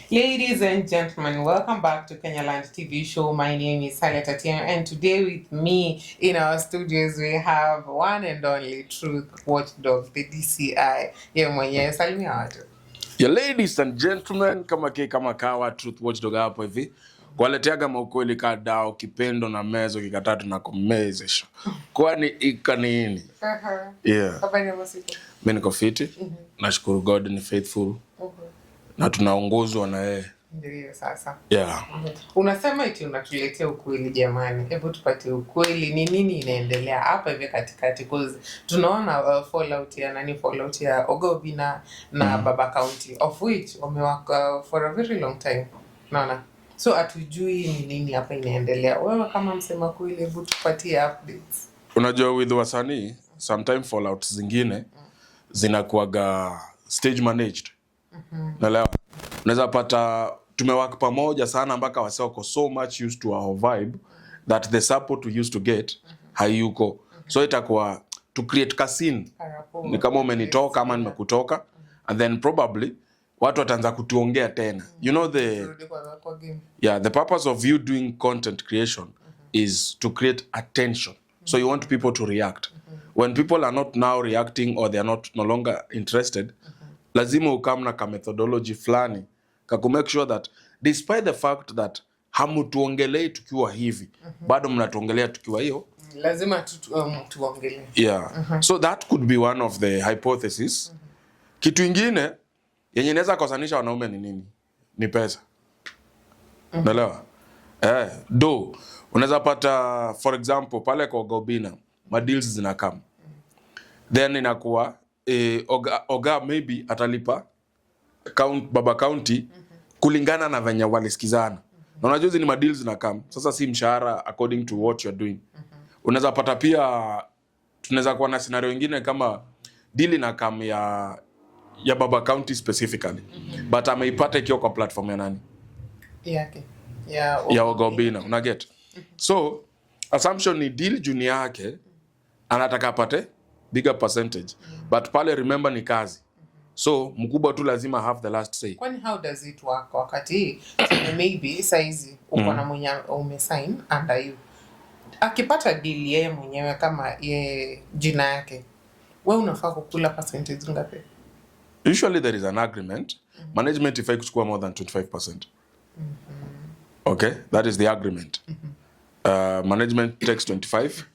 Ladies and gentlemen, welcome back to Kenyaland TV show. My name is Halet Atieno, and today with me in our studios we have one and only Truth Watchdog, the DCI. Ye mwenyewe salimia watu. Yeah, ladies and gentlemen, kama kawa Truth Watchdog hapo hivi. Kwaleteaga maukweli kadao kipendo na mezo kikatatu na kumezesha. Kwani ikanini? Yeah. Mimi niko fiti. Nashukuru God ni faithful. Na tunaongozwa na yeye. Ndio sasa. Yeah. Unasema eti unatuletea ukweli jamani. Hebu tupatie ukweli, ni nini inaendelea hapa hivi katikati, because tunaona fallout ya Ogobi na Baba County, of which wamewaka for a very long time. Naona. So atujui ni nini hapa inaendelea. Wewe kama msema kweli, hebu tupatie updates. Unajua with wasanii, sometimes fallout zingine zinakuaga stage managed. Naelewa. Unaweza pata tumewaka pamoja sana mpaka waseko so much used to our vibe that the support we used to get hayuko. So itakuwa to create a scene. Ni kama umenitoka ama nimekutoka, and then probably watu wataanza kutuongea tena. You know the purpose of you doing content creation is to create attention. So you want people to react. When people are not now reacting or they are no longer interested, lazima ukamna ka methodology fulani ka make sure that despite the fact that hamutuongelei tukiwa hivi, bado mnatuongelea tukiwa hiyo, lazima tuongelee. Yeah. So that could be one of the hypothesis. Kitu ingine yenye inaweza kosanisha wanaume ni nini? Ni pesa. Unaelewa? Do unaweza pata for example pale kwa Gobina deals zinakam, then inakuwa Oga maybe atalipa Baba County kulingana na venye walisikizana. Na unajua hizi ni deals zinakam. Sasa si mshahara according to what you're doing. Unaweza pata pia tunaweza kuwa na scenario nyingine kama deal inakam ya Baba County specifically. But ameipata ikiwa kwa platform ya nani? Yake. Ya Ogobina, una get? So, assumption ni deal junior yake anataka apate bigger percentage. But pale remember ni kazi. So, mkubwa tu lazima have the last say. Kwani how does it work wakati maybe saizi uko na mwenye umesign under you, akipata deal yeye mwenyewe kama ye jina yake, wewe unafaa kukula percentage ngapi? Usually there is an agreement. Management ifai kuchukua more than 25%. Okay, that is the agreement. Management takes 25.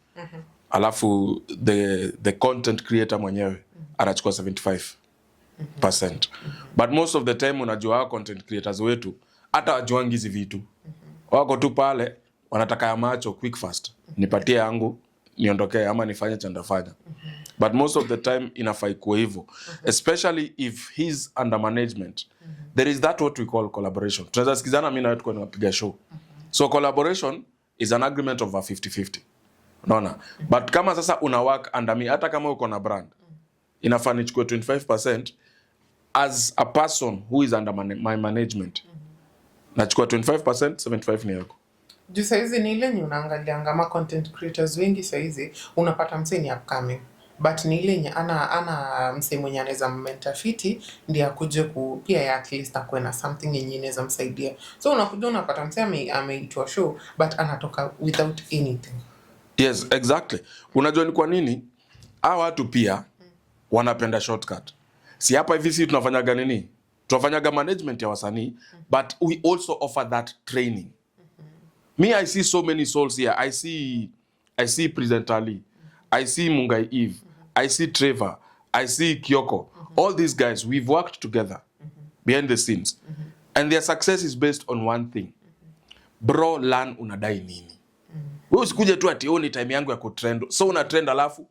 Alafu the content creator mwenyewe anachukua 75%. But most of the time unajua content creators wetu hata wajuangi hizi vitu. Wako tu pale wanataka ya macho quick fast. Nipatie yangu niondokee ama nifanye cha ndafanya. But most of the time inafai kuwa hivyo. Especially if he's under management. There is that what we call collaboration. Tunaweza sikizana mimi na wewe tuko tunapiga show. So collaboration is an agreement of a 50-50. Unaona? But kama sasa una work under me, hata kama uko na brand, inafaa nichukue 25% as a person who is under my management. Nachukua 25%, 75 ni yako. Juu saizi ni ile nye unaangalia kama content creators wengi saizi unapata msee ni upcoming. But ni ile nye ana msee mwenye anaweza mmentafiti ndiye akuje pia ya at least akuwe na something yenye inaweza msaidia. So unakuja unapata msee ameitwa show but anatoka without anything. Yes, exactly. Unajua ni kwa nini? Hawa watu pia wanapenda shortcut. Si hapa hivi si tunafanyaga nini? Tunafanyaga management ya wasanii, but we also offer that training. Me, I see so many souls here. I see Presenter Ali. I see Mungai Eve. I see Trevor. I see Kyoko. All these guys, we've worked together behind the scenes. And their success is based on one thing. Bro, learn unadai nini. Wewe usikuje tu ati ni time yangu ya kutrend. So una trend alafu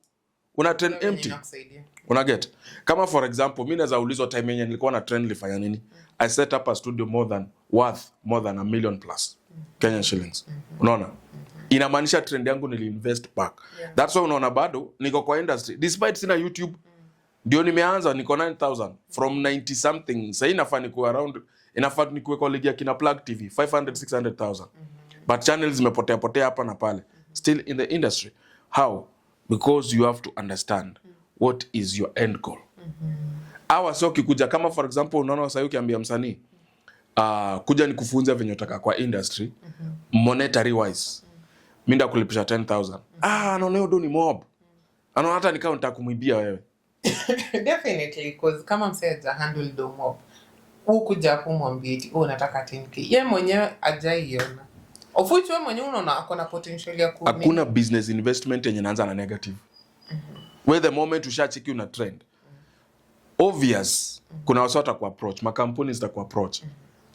una trend empty. Una get? Kama for example, mimi naweza ulizwa time yenye nilikuwa na trend nilifanya nini? I set up a studio worth more than $1 million plus Kenyan shillings. Unaona? Inamaanisha trend yangu niliinvest back. That's why unaona bado niko kwa industry. Despite sina YouTube, ndio nimeanza niko 9,000 from 90 something. Sasa inafaa nikuwe around, inafaa nikuwe kwa ligi ya kina Plug TV 500-600,000. But channels zimepotea hapa na pale. Still in the industry. How? Because you have to understand what is your end goal. Awa sio kikuja kama for example unaona sasa ukiambia msanii kuja nikufunza venye utaka kwa industry monetary wise. Mimi ndakulipisha 10,000. Anaona hiyo ni mob. Anaona hata nikao nitakumwibia wewe. Definitely, because kama mseja handle do mob. Ukuja hapo mwambie eti unataka 10k. Yeye mwenyewe ajaiona. Of which wewe mwenyewe unaona akona potential ya ku. Hakuna business investment yenye inaanza na negative. Where the moment ushachiki una trend. Obvious, kuna watu wataku approach, makampuni zitaku approach.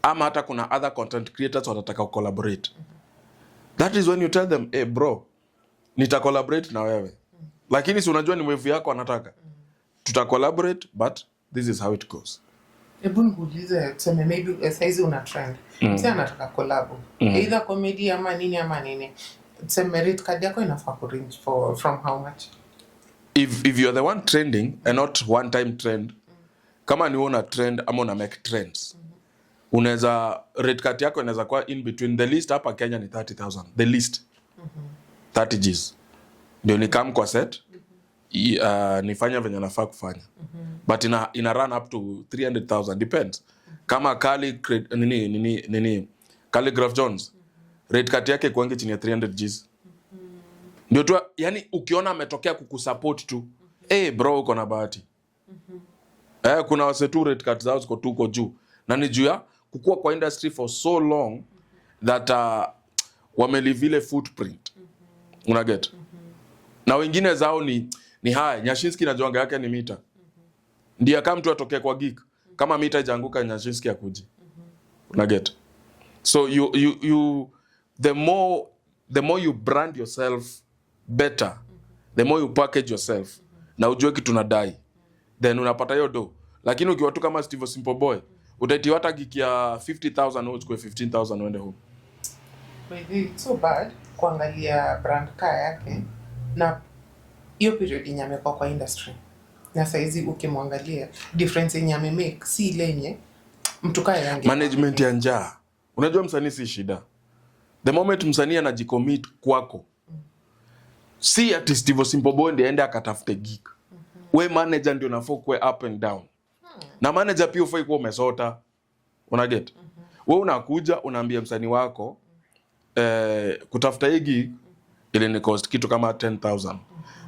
Ama hata kuna other content creators watataka collaborate. That is when you tell them, hey bro, nita collaborate na wewe. Lakini si unajua ni wave yako anataka. Tuta collaborate, but this is how it goes. Ebu nikuulize, tuseme maybe saizi una trend. Mse anataka collab. Either comedy ama nini. Tuseme rate card yako inafaa ku range from how much? If you're the one trending and not one time trend, kama ni una trend ama una make trends, unaweza rate card yako inaweza kuwa in between. The least hapa Kenya ni 30,000. The least 30 Gs. Ndio ni come kwa set. Nifanya venye nafaa kufanya. But ina run up to 300,000, depends. Kama Calligraph Jones, rate card yake kuange chini ya 300 Gs. Ndio tu, yani ukiona ametokea kukusupport tu, bro uko na bahati. Kuna wase tu rate card zao ziko tuko juu. Na ni juu ya kukua kwa industry for so long that wameleave ile footprint. Unaget? Na wengine zao ni haya. Nyashinski na jonga yake ni mita. Ndio kama mtu atokea kwa geek. Kama mita ijanguka Nyashinski akuji. Unaget? So the more you brand yourself better, the more you package yourself, na ujue kitu unadai, then unapata hiyo do. Lakini ukiwa tu kama Steve Simple Boy, utaitiwa hata geek ya 50,000 au chukue 15,000 uende home. It's so bad kuangalia brand kaa yake na hiyo period yenye amekuwa kwa industry. Na saizi ukimwangalia difference yenye amemake si ile yenye mtu kaa yange. Management ya njaa. Unajua msanii si shida. The moment msanii anajicommit kwako, si ati Steve Simple Boy ndiye aende akatafute geek. We manager ndio unafaa kuwe up and down. Na manager pia ufai kuwa umesota. Unaget? Wewe unakuja unaambia msanii wako kutafuta hii geek ile ni cost kitu kama 10,000.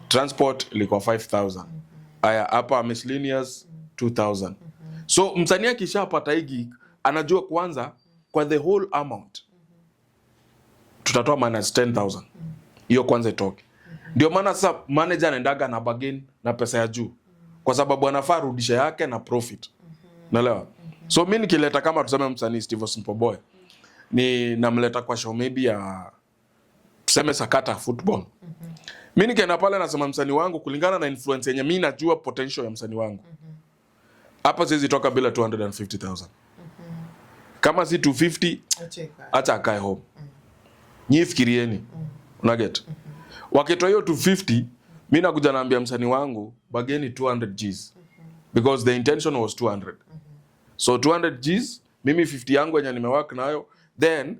Transport ilikuwa 5,000. Aya hapa miscellaneous 2,000. So msanii akishapata hii geek anajua kwanza kwa the whole amount tutatoa minus 10,000. Hiyo kwanza itoke. Ndio maana sasa manager anaendaga na bargain na pesa ya juu. Kwa sababu anafaa rudisha yake na profit. Unaelewa? So mimi nikileta kama tuseme msanii Steve Simple Boy, ni namleta kwa show maybe ya tuseme sakata football. Mimi nikienda pale nasema msanii wangu kulingana na influence yenye mimi najua potential ya msanii wangu. Hapa siwezi toka bila 250,000. Kama si 250, acha akae home. Nyie fikirieni. Unaget? Wakitoa hiyo 250, mimi nakuja naambia msanii wangu bageni 200 Gs. Because the intention was 200. So 200 Gs, mimi 50 yangu yenye nimework nayo, then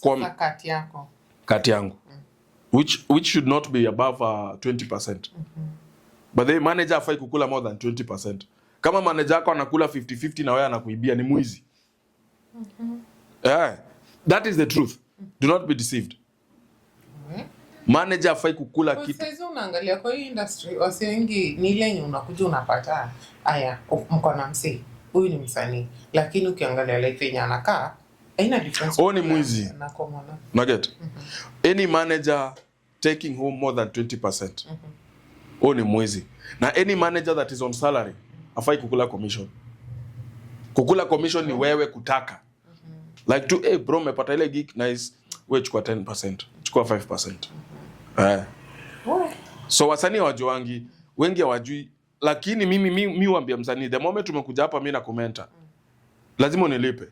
kwa kati yako. Kati yangu. Which should not be above 20%. But the manager afai kukula more than 20%. Kama manager yako anakula 50-50 na wewe anakuibia ni mwizi. That is the truth. Do not be deceived. Manager afai kukula kitu. Sasa unaangalia kwa hii industry wasi wengi ni ile yenye unakuja unapata haya mko na msee. Huyu ni msanii. Lakini ukiangalia life yenye anakaa haina difference. Ni mwizi. Nugget. Any manager taking home more than 20%. Ni mwizi. Na any manager that is on salary afai kukula commission. Kukula commission ni wewe kutaka. Like to bro umepata ile gig nice, wewe chukua 10%, chukua 5%. So wasanii wajuangi, wengi hawajui, lakini mimi huambia msanii the moment umekuja hapa mimi na commenta. Lazima unilipe.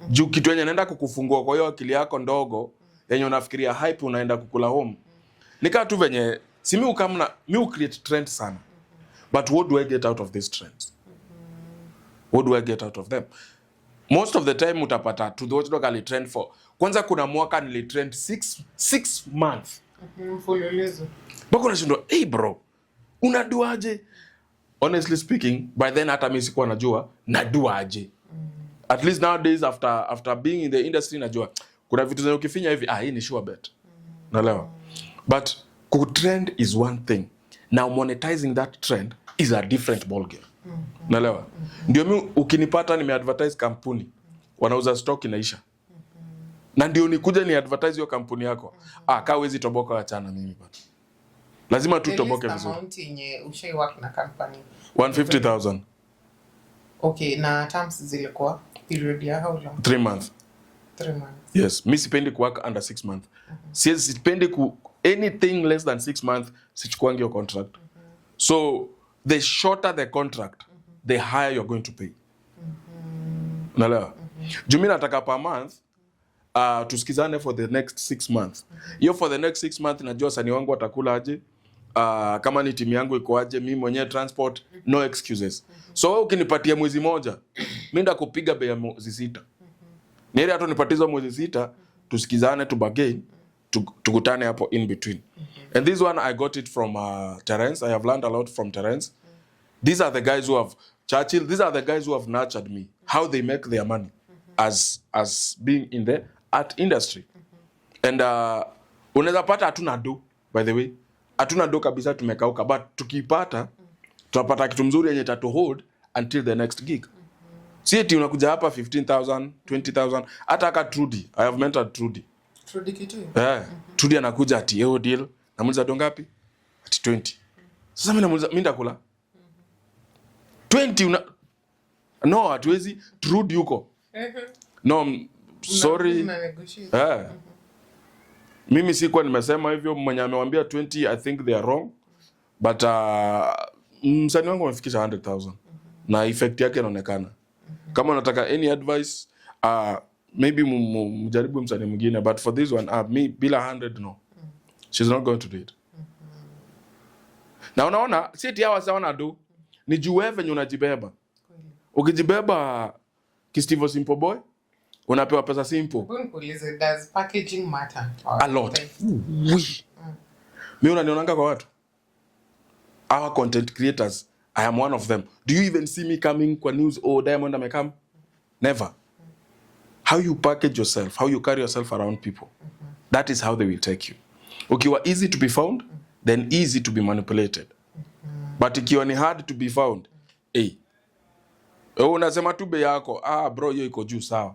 Juu kitu yenye naenda kukufungua kwa hiyo akili yako ndogo yenye unafikiria hype unaenda kukula home. Nikaa tu venye si mimi ukamna mimi create trend sana. But what do I get out of these trends? What do I get out of them? Most of the time utapata to the watch locally trend for. Kwanza kuna mwaka nilitrend 6 months. Mfululizo. Bako nashindwa, bro, unaduaje? Honestly speaking, by then hata mimi sikuwa najua naduaje. At least nowadays after being in the industry najua kuna vitu zenye ukifinya hivi hii ni sure bet. Naelewa. But kutrend is one thing. Now monetizing that trend is a different ball game. Naelewa. Ndio mimi ukinipata nimeadvertise kampuni wanauza stock inaisha. Na ndio nikuja ni advertise hiyo kampuni yako. Kaa wezi toboka achana mimi bana. Lazima tu toboke vizuri. Amount yenye ushai work na company 150,000. Okay, na terms zilikuwa period ya how long? 3 months. 3 months. Yes, mimi sipendi ku work under 6 months. Sipendi ku anything less than 6 months sichukuangi hiyo contract. So the shorter the contract, the higher you're going to pay. Unaelewa? Juu mimi nataka per month tusikizane for the next 6 months. Hiyo for the next 6 months najua sani wangu watakula aje. Kama ni timu yangu iko aje, mimi mwenyewe transport, no excuses. So wewe ukinipatia mwezi moja, mimi ndakupiga bei ya mwezi 6. Ni ile hata nipatizo mwezi 6, tusikizane tu bargain, tukutane hapo in between. And this one I got it from Terence. I have learned a lot from Terence. These are the guys who have Churchill, these are the guys who have nurtured me, how they make their money as being in the art industry. And unaweza pata hatuna do, by the way. Hatuna do kabisa, tumekauka, but tukipata tunapata kitu mzuri yenye tatu hold until the next gig. Si eti unakuja hapa 15,000, 20,000, hata aka Trudy. I have mentored Trudy. Trudy kitu? Trudy anakuja ati yo deal. Namuuliza do ngapi? Ati 20. Sasa mimi namuuliza mimi ndakula 20 no, hatuwezi. Trudy yuko. No, sorry. Mimi sikuwa nimesema hivyo, mwenye amewambia 20 I think they are wrong. But msanii wangu amefikisha 100,000 na effect yake inaonekana. Kama unataka any advice maybe mjaribu msanii mwingine, but for this one me bila 100 no. She's not going to do it. Na unaona si eti hawa sawa na do ni juu wewe venye unajibeba. Ukijibeba Kistivo Simple Boy unapewa pesa simple. Does packaging matter? A lot. Mimi unanionanga kwa watu. Our content creators, I am one of them. Do you even see me coming kwa news or Diamond amekam? Never. How you package yourself, how you carry yourself around people. That is how they will take you. Ukiwa easy to be found, then easy to be manipulated. But ikiwa ni hard to be found, unasema tu bei yako, bro hiyo iko juu sawa.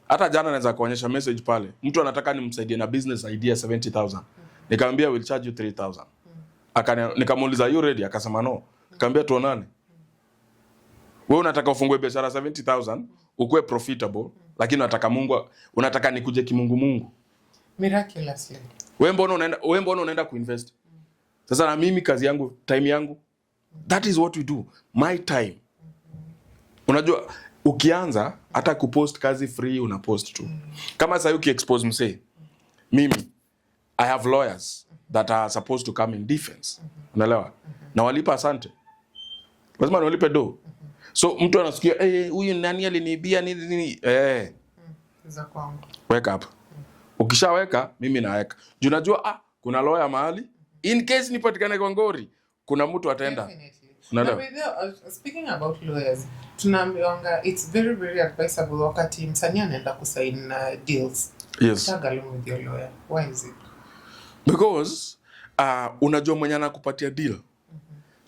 Hata jana naweza kuonyesha message pale. Mtu anataka nimsaidie na business idea 70,000. Nikamwambia we'll charge you 3,000. Nikamuuliza you ready? Akasema no. Nikamwambia tuonane. Wewe unataka ufungue biashara 70,000, ukue profitable, lakini unataka nikuje kimungu. Miraculously. Wewe mbona unaenda kuinvest? Sasa na mimi kazi yangu, time yangu. That is what we do. My time. Unajua ukianza hata kupost kazi free unapost tu. Kama sasa ukiexpose msee. Mimi I have lawyers that are supposed to come in defense. Unaelewa? Na walipa asante. Lazima walipe do. So mtu anasikia huyu nani aliniibia nini za kwangu. Wake up. Ukishaweka mimi naweka. Juu unajua kuna lawyer mahali in case nipatikane kwa ngori kuna mtu ataenda. Now, speaking about lawyers, tunaambiwanga it's very very advisable wakati msanii anaenda kusign deals. Yes. Tag along with your lawyer. Why is it? Because unajua mwenye anakupatia deal.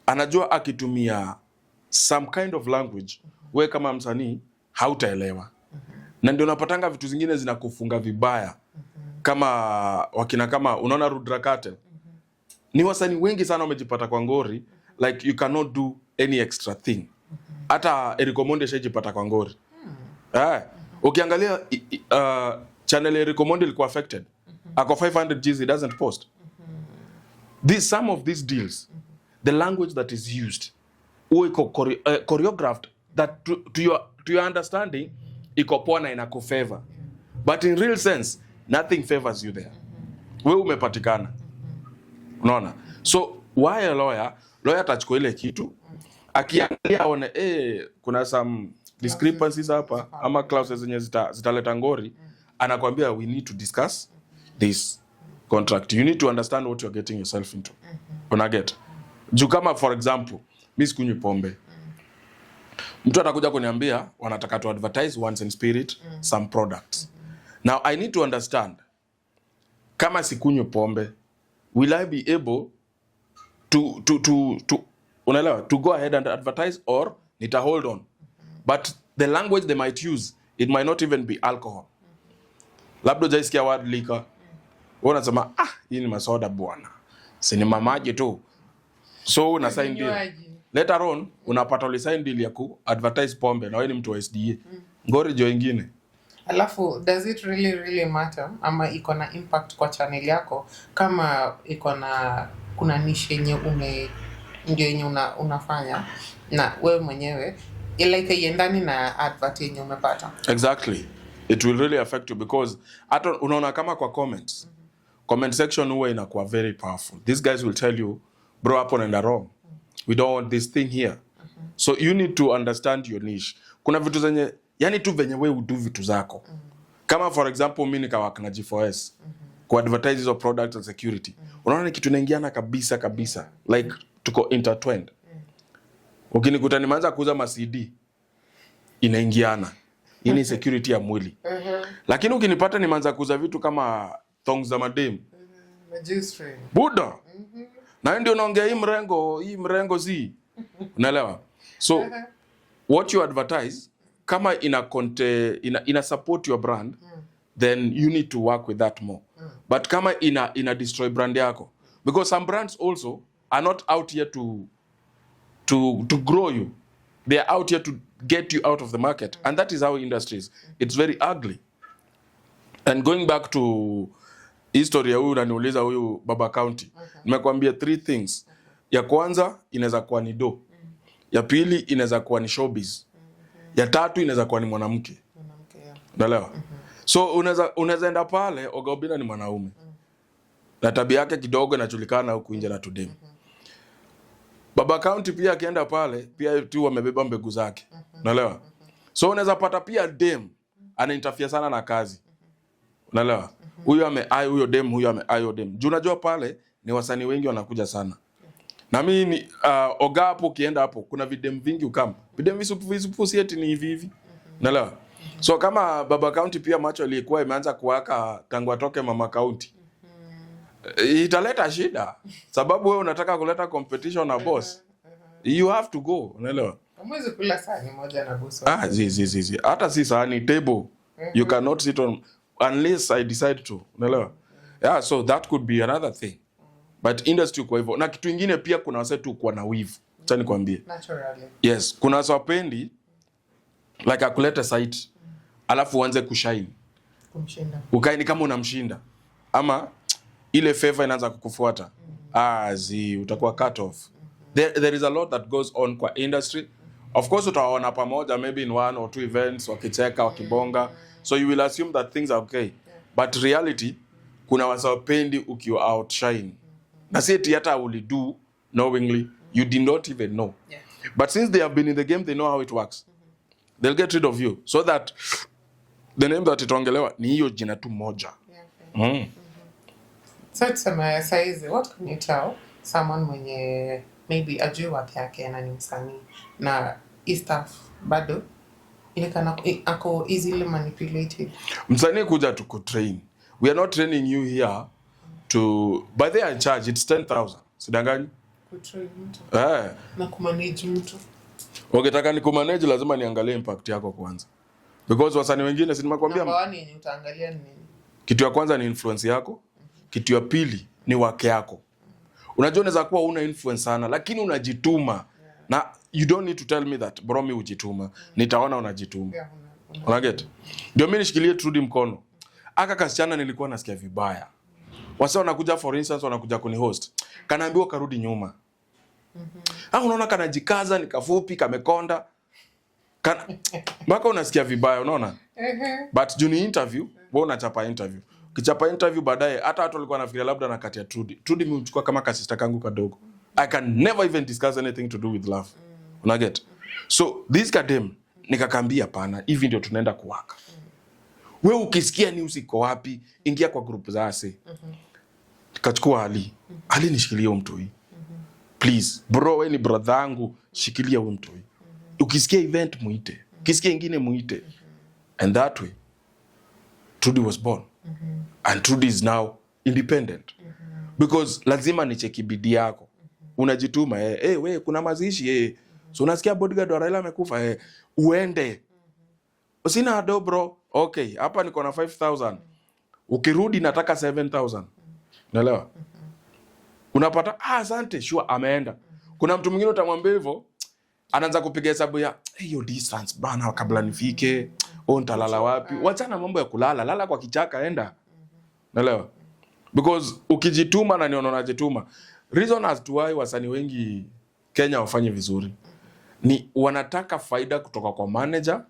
Anajua akitumia some kind of language wewe kama msanii hautaelewa. Na ndio unapatanga vitu zingine zinakufunga vibaya. Kama unaona Rudra Cartel. Ni wasanii wengi sana wamejipata kwa ngori. Like you cannot do any extra thing. Hata Eric Omondi shajipata kwa ngori. Ukiangalia channel Eric Omondi ilikuwa affected. Ako 500 Gs he doesn't post. Some of these deals, the language that is used, iko choreographed that to your understanding iko poa na inakufavor. But in real sense, nothing favors you there. Wewe umepatikana. Unaona? So why a lawyer atachukua ile kitu akiangalia aone kuna some discrepancies hapa ama clauses zenye zitaleta ngori, anakuambia we need to discuss this contract. You need to understand what you're getting yourself into. Una get? Juu kama for example, mimi sikunywi pombe. Mtu atakuja kuniambia wanataka to advertise once in spirit some products. Now I need to understand, kama sikunywi pombe, will I be able to unaelewa, to go ahead and advertise, or nita hold on? But the language they might use, it might not even be alcohol. Labda jaisikia word liquor. Unasema hii ni masoda bwana, si ni mamaji tu, so una sign deal. Later on unapata uli sign deal ya ku advertise pombe na wewe ni mtu wa SDA. Ngori jo ingine. Alafu does it really matter ama iko na impact kwa channel yako, kama iko na kuna niche yenye ndio yenye unafanya na wewe mwenyewe like iendani na advert yenye umepata? Exactly. It will really affect you because hata unaona kama kwa comments. Comment section huwa inakuwa very powerful. These guys will tell you, bro, hapo naenda wrong. We don't want this thing here. So you need to understand your niche. Kuna vitu zenye, yani tu venye wewe udu vitu zako. Kama for example mimi nikawaka na G4S. Ku advertise hizo products and security. Unaona ni kitu inaingiana kabisa. Like tuko intertwined. Ukinikuta nimeanza kuuza ma CD, inaingiana. Hii ni security ya mwili. Lakini ukinipata nimeanza kuuza vitu kama thongs za madem. Magistry. Buda. Na ndio naongea hii mrengo zi. Unaelewa? So what you advertise, kama ina support your brand, then you need to work with that more. But kama ina destroy brand yako, because some brands also are not out here to grow you. They are out here to get you out of the market, and that is how industry is. It's very ugly. And going back to history ya huyu unaniuliza huyu Baba County. Nimekwambia 3 things. Ya kwanza inaweza kuwa ni do. Ya pili inaweza kuwa ni showbiz. Ya tatu inaweza kuwa ni mwanamke. Unaelewa? So unaweza enda pale Oga Obinna ni mwanaume. Na tabia yake kidogo inajulikana huku nje na tudem. Baba County pia akienda pale pia tu wamebeba mbegu zake. Unaelewa? So unaweza pata pia dem anainterfere sana na kazi. Unaelewa? Huyo huyo dem, huyo dem. Juu unajua pale ni wasanii wengi wanakuja sana. Na mimi Oga hapo kienda hapo kuna videm vingi ukam. Videm visupu si eti ni hivi. Unaelewa? So kama Baba County pia macho ilikuwa imeanza kuwaka tangu atoke Mama County. Italeta shida. Sababu wewe unataka kuleta competition na boss. You have to go, unaelewa? Hamwezi kula sahani moja na boss. Zi. Hata si sahani, table. You cannot sit on unless I decide to, unaelewa? Yeah, so that could be another thing. But industry kwa hivyo. Na kitu kingine pia kuna wase tu kwa na wivu. Acha nikwambie. Naturally. Yes, kuna wase wapendi like akuleta site. Alafu uanze kushine. Kumshinda. Ukae ni kama unamshinda. Ama ile favor inaanza kukufuata. Utakuwa cut off. There is a lot that goes on kwa industry. Of course utaona pamoja maybe in 1 or 2 events wakicheka wakibonga. So you will assume that things are okay. But reality kuna wasapendi ukiwa outshine. Na si eti hata ulido knowingly, you did not even know. Yeah. But since they have been in the game, they know how it works. They'll get rid of you so that the name that itaongelewa ni hiyo jina tu moja. So tuseme saizi, what can you tell someone mwenye maybe ajui wapi yake na ni msanii na stuff bado ilikana ako easily manipulated? Msanii kuja tu kutrain. We are not training you here to, by the in charge it's 10,000. Sidanganyi? Kutrain mtu. Na kumanage mtu. Ukitaka ni kumanage lazima niangalie impact yako kwanza. Because wasanii wengine si nimekwambia. Number 1 yenye utaangalia ni nini? Kitu ya kwanza ni influence yako. Kitu ya pili ni wake yako. Unajua unaweza kuwa una influence sana lakini unajituma. Na you don't need to tell me that bro mimi ujituma. Nitaona unajituma. Unaget? Ndio mimi nishikilie Trudy mkono. Aka kasichana nilikuwa nasikia vibaya. Wasa wanakuja for instance wanakuja kuni host. Kanaambiwa karudi nyuma. Unaona kanajikaza ni kafupi kamekonda. Mpaka unasikia vibaya unaona? But juni interview, wewe unachapa interview. Kichapa interview baadaye hata watu walikuwa wanafikiria labda na kati ya Trudy. Trudy mimi mchukua kama kasista kangu kadogo. I can never even discuss anything to do with love. Unaget? So this kadem nikakambia pana hivi ndio tunaenda kuwaka. Wewe ukisikia news iko wapi, ingia kwa group za ase. Kachukua Ali nishikilie huyo mtu hii. Please, bro wewe ni brother yangu, shikilia huyo mtu hii. Ukisikia event muite, ukisikia ingine muite. And that way Trudy was born. And Trudy is now independent. Because lazima ni cheki bidii yako. Unajituma we kuna mazishi so unasikia bodyguard wa Raila amekufa uende. Usina ado bro. Okay, hapa niko na 5,000. Ukirudi nataka 7,000. Unaelewa? Unapata asante sure ameenda. Kuna mtu mwingine utamwambia hivyo anaanza kupiga hesabu ya hiyo distance bana kabla nifike. Nitalala wapi? Wachana mambo ya kulala, lala kwa kichaka enda. Unaelewa? Because ukijituma na niona unajituma. Reason as to why wasanii wengi Kenya wafanye vizuri ni wanataka faida kutoka kwa manager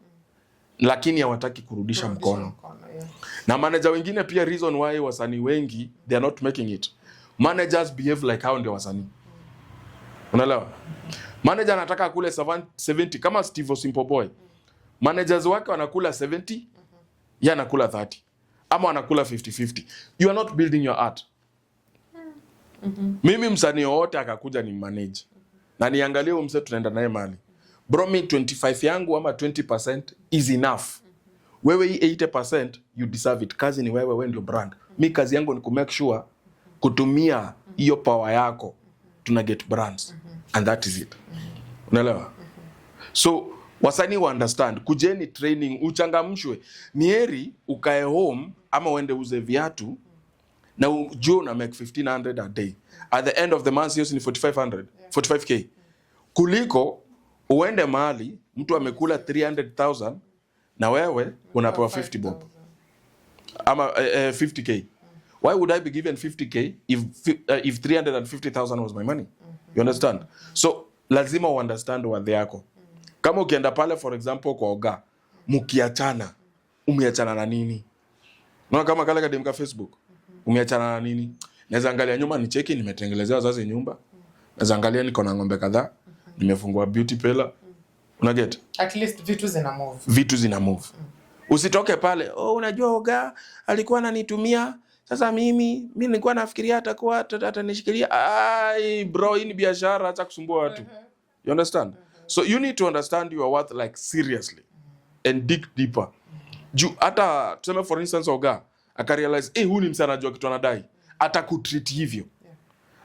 lakini hawataki kurudisha mkono. Na manager wengine pia reason why wasanii wengi they are not making it. Managers behave like how ndio wasanii. Unaelewa? Manager anataka akule 70 kama Steve Simple Boy. Managers wake wanakula 70, yeye anakula 30. Ama anakula 50-50. You are not building your art. Mimi msanii wote akakuja ni manage. Na niangalie huyo msanii tunaenda naye mali. Bro, me 25 yangu ama 20% is enough. Wewe hii 80% you deserve it. Kazi ni wewe ndio brand. Mi kazi yangu ni kumake sure kutumia hiyo power yako tuna get brands. And that is it. Unaelewa? So wasanii wa understand, kujeni training, uchangamshwe. Ni heri ukae home ama uende uze viatu na ujue una make 1,500 a day. At the end of the month hiyo ni 4,500, 45k. Kuliko uende mahali mtu amekula 300,000 na wewe unapewa 50 bob. Ama 50k. Why would I be given 50k if 350,000 was my money? You understand? So lazima understand wadhi yako. Kama ukienda pale for example kwa Oga, mkiachana, umeachana na nini? Na kama kale kademka Facebook, umeachana na nini? Naweza angalia nyuma ni cheki nimetengenezea wazazi nyumba. Naweza angalia niko na ng'ombe kadhaa, nimefungua beauty parlor. Una get? At least vitu zina move. Vitu zina move. Usitoke pale, unajua Oga alikuwa ananitumia. Sasa mimi nilikuwa nafikiria atakuwa atanishikilia. Ai bro, hii ni biashara, acha kusumbua watu. You understand? So you need to understand your worth like seriously and dig deeper. Hata tuseme for instance Oga akarealize huyu ni msana anajua kitu anadai, atakutreat hivyo.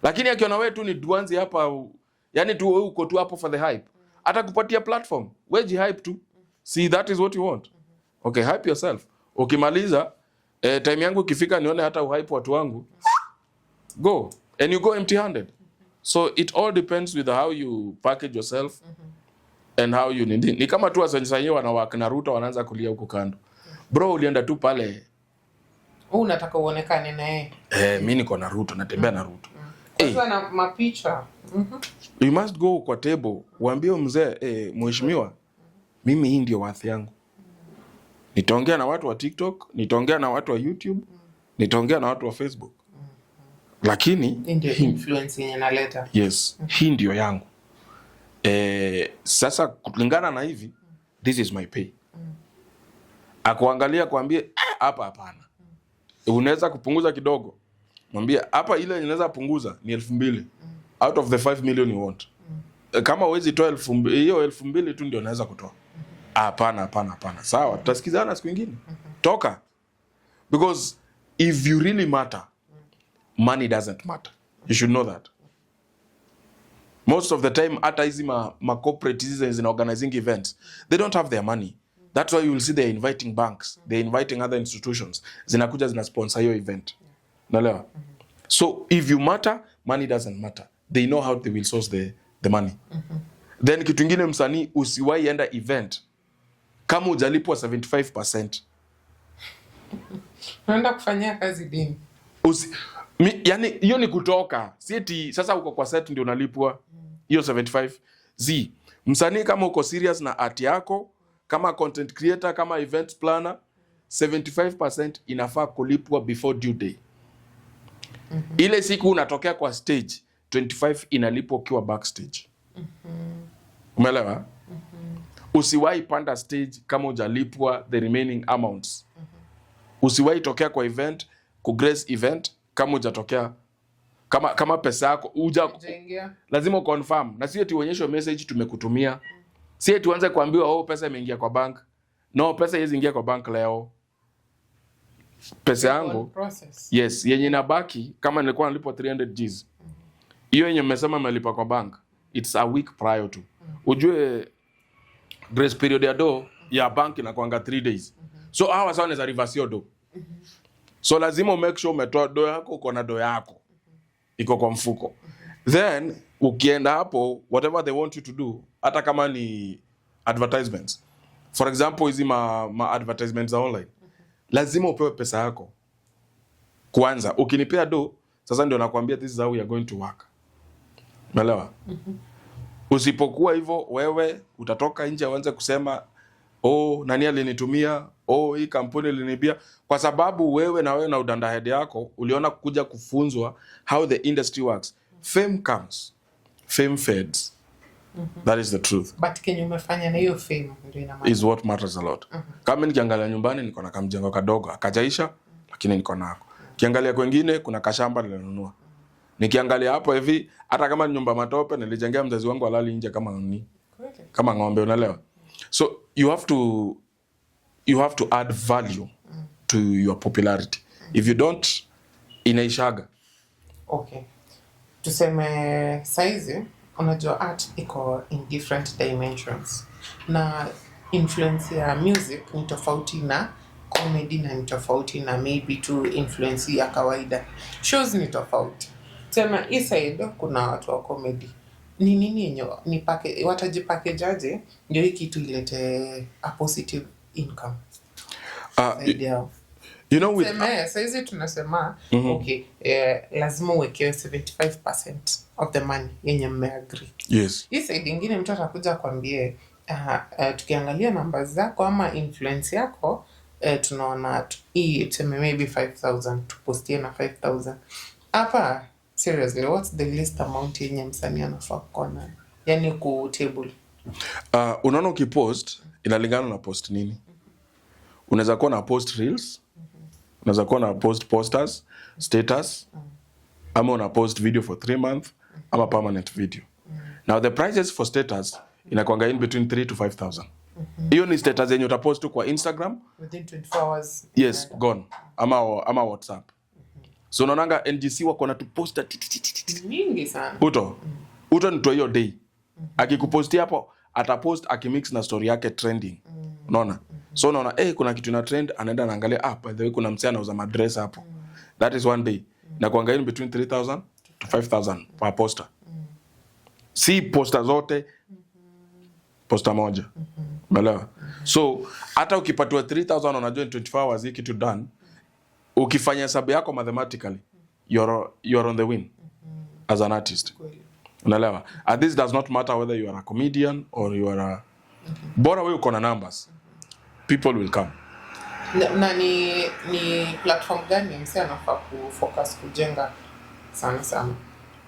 Lakini akiona wewe tu ni duanzi hapa, yani tu wewe uko tu hapo for the hype, atakupatia platform. Wewe ji hype tu. See, that is what you want. Okay, hype yourself. Ukimaliza time yangu ikifika nione hata uhype watu wangu, go and you go empty handed. So it all depends with how you package yourself and how you need it. Ni kama tu wasanii wanawaka na Ruto wanaanza kulia huko kando. Bro, ulienda tu pale. Unataka uonekane na yeye. Mimi niko na Ruto, natembea na Ruto. Kwa na mapicha. You must go kwa table, uambie mzee, mheshimiwa, mimi hii ndio worth yangu. Nitaongea na watu wa TikTok, nitaongea na watu wa YouTube, nitaongea na watu wa Facebook. Lakini ndio influence yenye naleta. Yes, hii ndio yangu. Sasa kulingana na hivi, this is my pay. Akuangalia kuambie hapa hapana. Unaweza kupunguza kidogo. Mwambie hapa ile inaweza punguza ni 2,000 out of the 5 million you want. Kama huwezi toa 2,000, hiyo 2,000 tu ndio naweza kutoa. Hapana. Sawa, tutasikizana siku nyingine. Toka. Because if you really matter, money doesn't matter. You should know that. Most of the time, hata hizi ma corporate zina organizing events, they don't have their money. That's why you will see they're inviting banks, they're inviting other institutions. Zinakuja zina sponsor your event. Naelewa? So if you matter, money doesn't matter. They know how they will source the money. Then kitu kingine msanii usiwahi enda event kama hujalipwa 75%. Unaenda kufanyia kazi dini. Yani hiyo ni kutoka. Si eti sasa uko kwa set ndio unalipwa hiyo 75. Msanii kama uko serious na art yako, kama content creator, kama event planner, 75% inafaa kulipwa before due day. Ile siku unatokea kwa stage, 25 inalipwa ukiwa backstage. Umeelewa? Usiwahi panda stage kama hujalipwa the remaining amounts. Usiwahi tokea kwa event, kugrace event kama hujatokea, kama pesa yako lazima confirm. Na sio eti uonyeshe message tumekutumia. Si tuanze kuambiwa oh, pesa imeingia kwa bank. No, pesa hizi ingia kwa bank leo. Pesa yangu yes, yenye inabaki kama nilikuwa nalipo 300 Gs. Hiyo yenye mmesema melipa kwa bank, it's a week prior to. Ujue grace period ya do ya bank inakuanga 3 days. So hawa sawa ni za reverse yo do. So lazima make sure umetoa do yako, uko na do yako. Iko kwa mfuko. Then ukienda hapo whatever they want you to do, hata kama ni advertisements. For example, hizi ma advertisements za online. Lazima upewe pesa yako. Kwanza, ukinipea do, sasa ndio nakwambia this is how we are going to work. Umeelewa? Usipokuwa hivyo wewe utatoka nje uanze kusema oh, nani alinitumia? Oh, hii kampuni ilinibia, kwa sababu wewe na udanda head yako uliona kuja kufunzwa how the industry works. Fame comes, fame fades. That is the truth. But kenye umefanya na hiyo fame ndio ina maana. Is what matters a lot. Kama nikiangalia nyumbani niko na kamjengo kadogo, akajaisha lakini niko nako. Kiangalia kwingine kuna kashamba nilinunua. Nikiangalia hapo hivi hata kama nyumba matope nilijengea mzazi wangu alali nje kama nini? Kama ng'ombe, unaelewa? So you have to add value to your popularity. If you don't, inaishaga. Okay. Tuseme saizi unajua art iko in different dimensions. Na influence ya music ni tofauti na comedy na ni tofauti na maybe to influence ya kawaida. Shows ni tofauti. Tuseme hii side kuna watu wa comedy. Ni nini yenye ni watajipakejaje ndio hii kitu ilete a positive income? You know with saizi tunasema okay, lazima uwekewe 75% of the money yenye mmeagree. Yes. Hii side ingine mtu atakuja kwambie tukiangalia namba zako ama influence yako tunaona hii tuseme maybe 5,000 tupostie na 5,000. Hapa seriously what's the least amount yenye msanii anafaa kuona? Yani ku table. Unaona ukipost inalingana na post nini? Unaweza kuwa na post reels, unaweza kuwa na post posters, status, ama una post video for 3 months, ama permanent video. Now the prices for status inakuanga in between 3 to 5,000. Hiyo ni status yenye utapost tu kwa Instagram within 24 hours. Yes, gone. Ama WhatsApp. So unaonanga NGC wako na tu posta mingi sana. Uto ni to hiyo day. Akikupostia hapo atapost akimix na story yake trending. Unaona? So unaona kuna kitu na trend, anaenda anaangalia by the way kuna msee anauza madress hapo. That is one day. Na kuangalia in between 3,000 to 5,000 per poster. Si poster zote, poster moja. Umeelewa? So hata ukipatiwa 3,000 unajua in 24 hours hii kitu done. Ukifanya hesabu yako mathematically, you're on the win as an artist. Unaelewa? And this does not matter whether you are a comedian or you are a bora wewe uko na numbers. People will come. Na ni platform gani msee anafaa kufocus kujenga sana?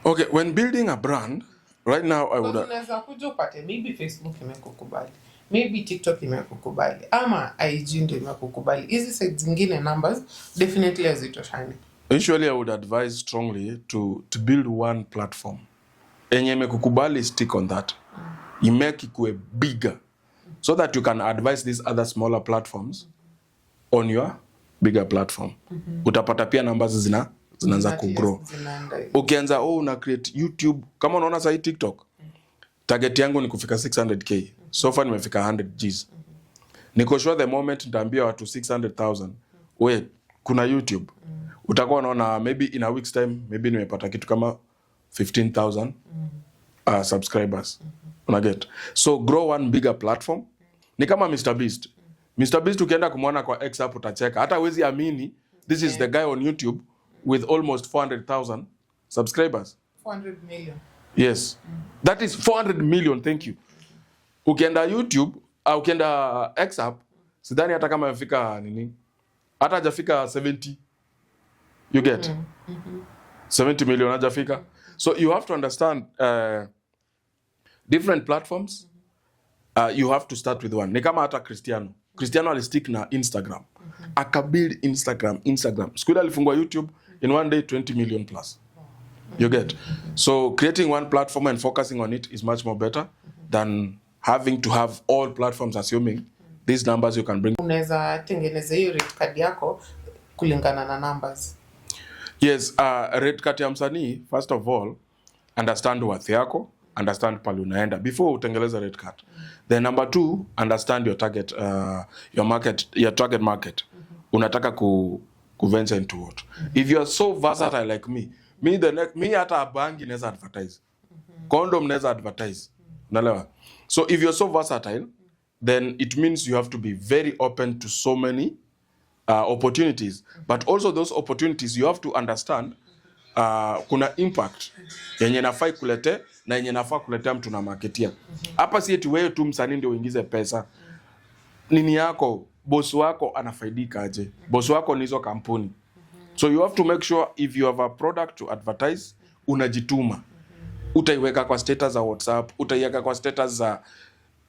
Okay, when building a brand, right now I would unaweza kuja upate maybe Facebook imekukubali. Maybe TikTok imekukubali ama IG ndio imekukubali. Hizi sites zingine numbers definitely hazitoshani. Usually I would advise strongly to build one platform. Enye imekukubali, stick on that. You make it bigger so that you can advise these other smaller platforms on your bigger platform. Utapata pia numbers zinaanza kugrow. Ukianza una create YouTube, kama unaona sasa TikTok, target yangu ni kufika 600k. So far nimefika 100 Gs. Niko sure the moment nitaambia watu 600,000, wait, kuna YouTube. Utakuwa unaona maybe in a week's time maybe nimepata kitu kama 15,000 subscribers. Unaget? So grow one bigger platform. Ni kama Mr Beast. Mr Beast ukienda kumwona kwa X hapo utacheka. Hata huwezi amini this is the guy on YouTube with almost 400,000 subscribers. 400 million. Yes. That is 400 million, thank you. Ukienda YouTube, ukienda X app, sidhani hata kama amefika nini? Hata hajafika 70. You get? 70 million hajafika. So you have to understand different platforms. You have to start with one. Ni kama hata Cristiano alistick na Instagram. Akabuild Instagram. Siku alifungua YouTube in one day 20 million plus. You get? So creating one platform and focusing on it is much more better than having to have all platforms assuming these numbers you can bring. Unaweza tengeneza hiyo rate card yako kulingana na numbers. Yes, rate card ya msanii, first of all, understand worth yako, understand pale unaenda before utengeleza rate card. Then number 2, understand your target, your target market. Unataka ku venture into what. If you are so versatile like me hata bangi naweza advertise. Condom naweza advertise. Unaelewa? So if you're so versatile, then it means you have to be very open to so many opportunities. But also those opportunities you have to understand kuna impact yenye nafai kulete na yenye nafaa kuletea mtu na marketia. Hapa si eti wewe tu msanii ndio uingize pesa. Nini yako, boss wako anafaidika aje? Boss wako ni hizo kampuni. So you have to make sure if you have a product to advertise, unajituma. Utaiweka kwa status za WhatsApp, utaiweka kwa status za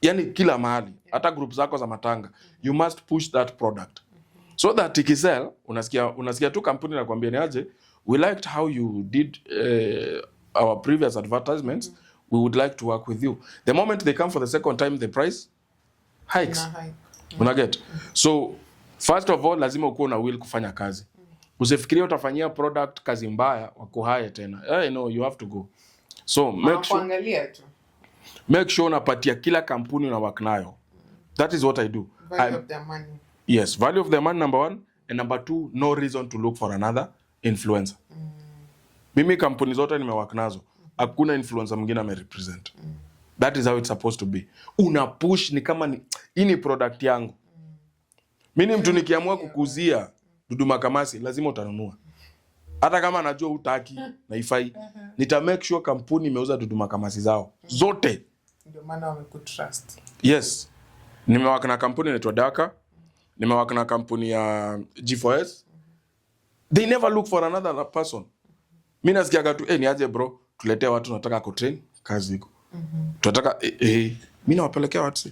yani kila mahali, hata group zako za matanga. You must push that product. So that ikisell, unasikia tu kampuni nakwambia ni aje, we liked how you did our previous advertisements. We would like to work with you. The moment they come for the second time, the price hikes. Unaget? So first of all, lazima ukuwe na will kufanya kazi. Usifikirie utafanyia product kazi mbaya wakuhire tena. No, you have to go. So make sure unapatia kila kampuni una work nayo. That is what I do. Value of their money. Yes, value of their money, number 1. And number 2, no reason to look for another influencer. Mimi kampuni zote nimework nazo, hakuna influencer mwingine amerepresent. That is how it's supposed to be. Una push ni kama hii ni product yangu. Mimi mtu nikiamua kukuzia Dudu Makamasi lazima utanunua. Hata kama najua hutaki na ifai, nita make sure kampuni imeuza Dudu Makamasi zao zote. Ndio maana wamekutrust. Yes. Nimewaka na kampuni inaitwa Daka. Nimewaka na kampuni ya G4S. They never look for another person. Mimi nasikiaga tu ni aje bro, tuletee watu nataka ku train kazi iko. Tunataka mimi nawapelekea watu.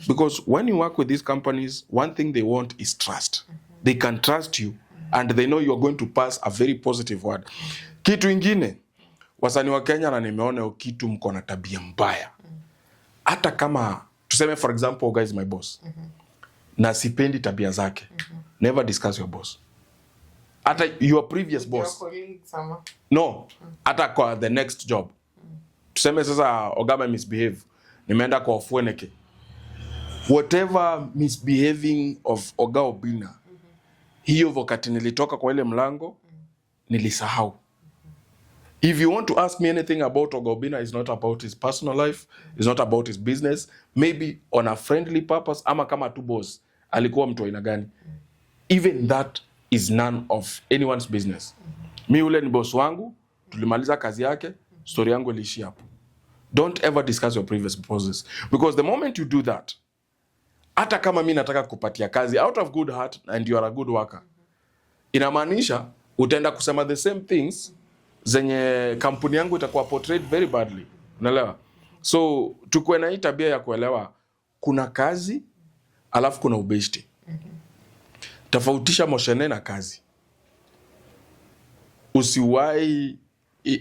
Because when you work with these companies, one thing they want is trust. They can trust you and they know you are going to pass a very positive word. Kitu ingine, wasanii wa Kenya na nimeona kitu mko na tabia mbaya. Hata kama tuseme for example guys my boss. Na sipendi tabia zake. Never discuss your boss. Hata your previous boss. Your colleague sama. No, hata kwa the next job. Tuseme sasa Ogama misbehave. Nimeenda kwa Ofweneke. Whatever misbehaving of Oga Obina. Hiyo wakati nilitoka kwa ile mlango nilisahau. If you want to ask me anything about Oga Obina, it's not about his personal life, it's not about his business, maybe on a friendly purpose ama kama tu boss alikuwa mtu aina gani. Even that is none of anyone's business. Mi ule ni boss wangu, tulimaliza kazi yake, story yangu iliishia hapo. Don't ever discuss your previous bosses because the moment you do that, hata kama mimi nataka kupatia kazi out of good heart and you are a good worker, inamaanisha utaenda kusema the same things zenye kampuni yangu itakuwa portrayed very badly. Unaelewa? So tukue na hii tabia ya kuelewa kuna kazi alafu kuna ubeshti. Tofautisha moshene na kazi. Usiwahi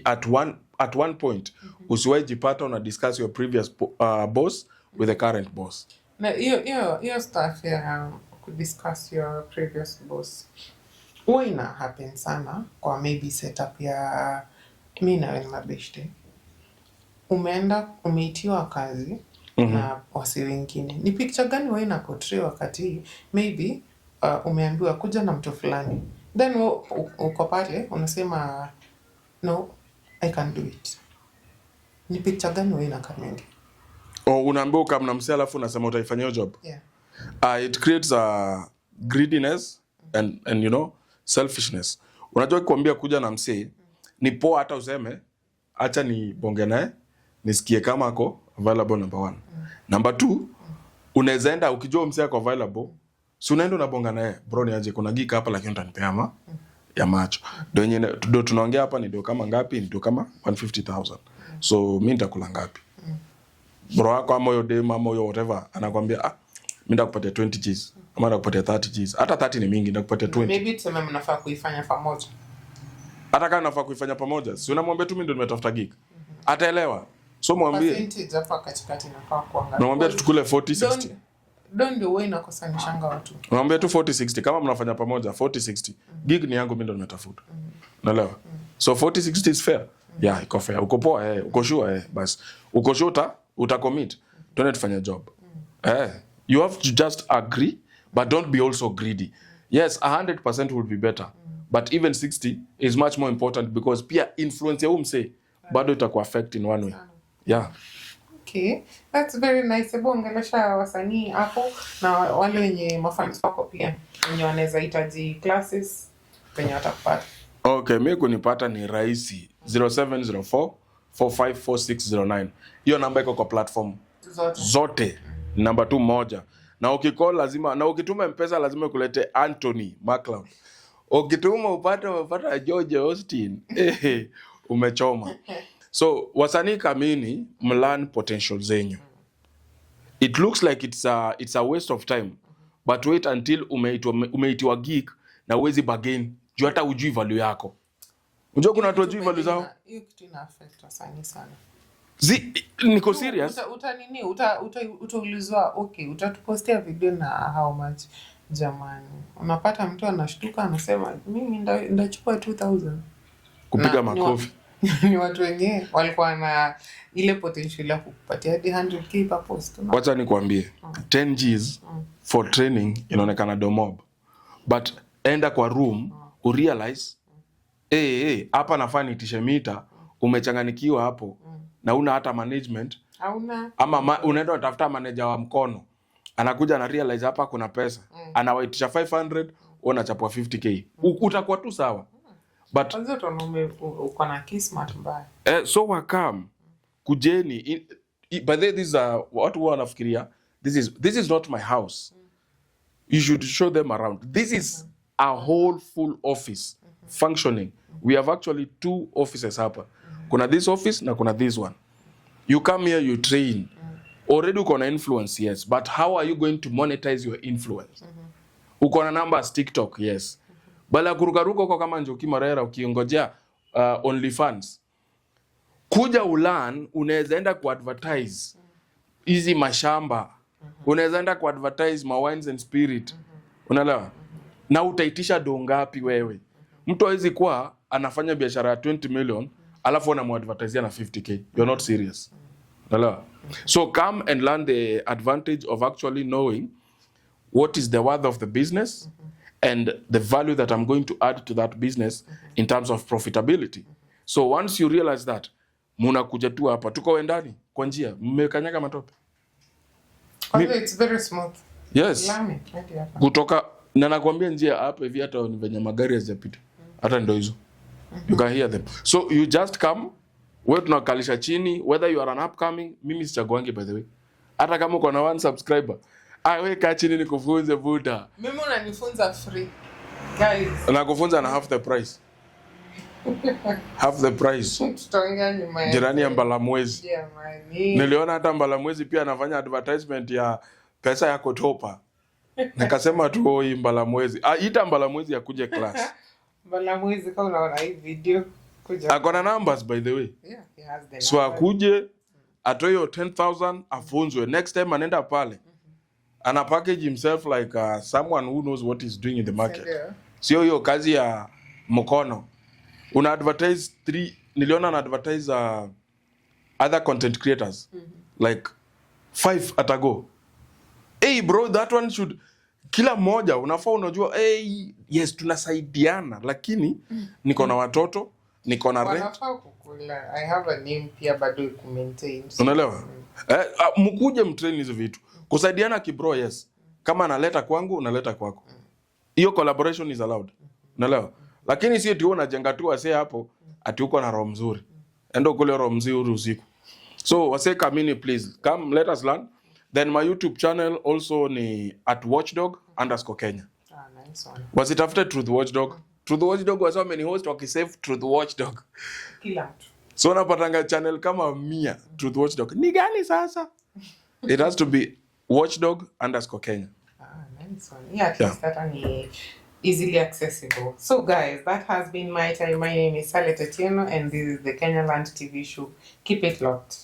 at one point usiwahi jipata una discuss your previous boss with the current boss. Na hiyo stuff ya kudiscuss your previous boss huwa ina happen sana kwa maybe setup ya mimi na wewe mabeshte. Umeitiwa kazi na wasi wengine. Ni picture gani wewe ina portray wakati maybe umeambiwa kuja na mtu fulani. Then uko pale unasema no, I can do it. Ni picture gani wewe ina kamenge? Unaambiwa kama mnamsema alafu unasema utaifanya hiyo job. Yeah. It creates a greediness and you know selfishness. Unajua kuambia kuja na msee ni poa hata useme acha ni bonge naye nisikie kama ako available number 1. Number 2, unaweza enda ukijua msee ako available, si unaenda unabonga naye bro ni aje kuna gika hapa lakini utanipea ya macho. Ndio tunaongea hapa ndio kama ngapi? Ndio kama 150,000. So mimi nitakula ngapi? Bro wako ama yo dem ama yo whatever anakuambia mimi ndakupatia 20 Gs ama ndakupatia 30 Gs. Hata 30 ni mingi, ndakupatia 20. Maybe tuseme mnafaa kuifanya pamoja. Hata kama nafaa kuifanya pamoja, si unamwambia tu mimi ndio nimetafuta gig. Ataelewa. So mwambie percentage hapa katikati inafaa kuangalia. Namwambia tukule 40-60. Don't ndio wewe inakosanishanga watu. Namwambia tu 40-60 kama mnafanya pamoja 40-60. Gig ni yangu mimi ndo nimetafuta. Unaelewa? So 40-60 is fair. Yeah, iko fair. Uko poa uko sure bas. Uko sure uta commit. Tuende tufanye job. You have to just agree but don't be also greedy. Yes, 100% would be better. But even 60 is much more important because pia influence ya umse bado itaku affect in one way. Yeah. Okay, that's very nice. Hebu ongelesha wasanii hapo na wale wenye mafans wako pia wenye wanaweza hitaji classes penye watakupata. Okay, mimi kunipata ni rahisi 0704 454609. Hiyo namba iko kwa platform zote. Namba tu moja. Na ukicall lazima na ukituma M-Pesa lazima ukulete Anthony McLeod. Ukituma umepata George Austin. Umechoma. So wasanii kamini mlearn potential zenyu. It looks like it's a waste of time. But wait until umeitiwa gig na uwezi bargain. Juu hata ujui value yako. Unajua kuna watu wajui value zao? Hiyo kitu ina affect wasanii sana. Niko serious. Utaulizwa okay, utatupostia video na how much jamani. Unapata mtu anashtuka anasema mimi ndachukua 2000. Kupiga makofi. Ni watu wenyewe walikuwa na ile potential ya kukupatia hadi 100k per post. Wacha nikwambie 10 Gs for training inaonekana domob. But enda kwa room urealize hapa nafaa nitishe mita umechanganikiwa hapo na una hata management hauna ama unaenda utafuta manager wa mkono anakuja na realize hapa kuna pesa anawaitisha 500 unachapwa 50k utakuwa tu sawa. But uko na kismat mbaya. So wakam kujeni by the this watu wanafikiria this is not my house. You should show them around. This is a whole full office functioning. We have actually 2 offices hapa. Kuna this office na kuna this one. You come here, you train. Already uko na influence, yes. But how are you going to monetize your influence? Uko na numbers TikTok, yes. Bala kurukaruka uko kama Njoki Marera ukiongojea OnlyFans. Kuja ulan, unaweza enda ku-advertise hizi mashamba. Unaweza enda ku-advertise ma wines and spirit. Unaelewa? Na utaitisha do ngapi wewe? Mtu hawezi kuwa anafanya biashara ya 20 million alafu anamu-advertise na 50k. You're not serious. Unaelewa? So come and learn the advantage of actually knowing what is the worth of the business and the value that I'm going to add to that business in terms of profitability. So once you realize that, munakuja tu hapa tuko wendani kwa njia mmekanyaga matope. It's very smooth. Yes. Kutoka na nakwambia njia hapa hivi hata ni venye magari hazijapita. Hata ndio hizo. You can hear them. So you just come, wewe tunakalisha chini, whether you are an upcoming, mimi sichaguangi by the way. Hata kama uko na 1 subscriber, wewe kaa chini nikufunze buda. Mimi unanifunza free. Guys. Nakufunza na half the price. Half the price. Tutaongea nyuma ya jirani ya Mbalamwezi. Jamani. Niliona hata Mbalamwezi pia anafanya advertisement ya pesa ya kotopa. Nikasema tu hii Mbalamwezi. Ita Mbalamwezi akuje class. Mbalamwezi kama unaona hii video kuja. Ako na numbers by the way. Yeah, he has the numbers. So akuje atoe 10,000 afunzwe. Next time anaenda pale. Ana package himself like someone who knows what he's doing in the market. Sio hiyo kazi ya mkono. Una advertise 3 niliona na advertise other content creators like 5 atago. Hey bro, that one should kila mmoja unafaa unajua yes tunasaidiana lakini niko na watoto niko na rent. Wanafaa kukula. I have a name pia bado ku maintain. Unaelewa? Mkuje mtrain hizo vitu. Kusaidiana kibro, yes. Kama analeta kwangu unaleta kwako. Hiyo collaboration is allowed. Unaelewa? Lakini sio tu unajenga tu wase hapo ati uko na roho mzuri. Endo kule roho mzuri usiku. So wase kamini please come let us learn. Then my YouTube channel also ni @watchdog_Kenya. Nice one. Wasitafute Truth Watchdog. Truth Watchdog wasa many host wakisave Truth Watchdog. Kila mtu. So napatanga channel kama 100 Truth Watchdog. Ni gani sasa? It has to be watchdog_Kenya. Nice one. Yeah, at least that one easily accessible. So guys, that has been my time. My name is Saleh Tetieno and this is the Kenyaland TV show. Keep it locked.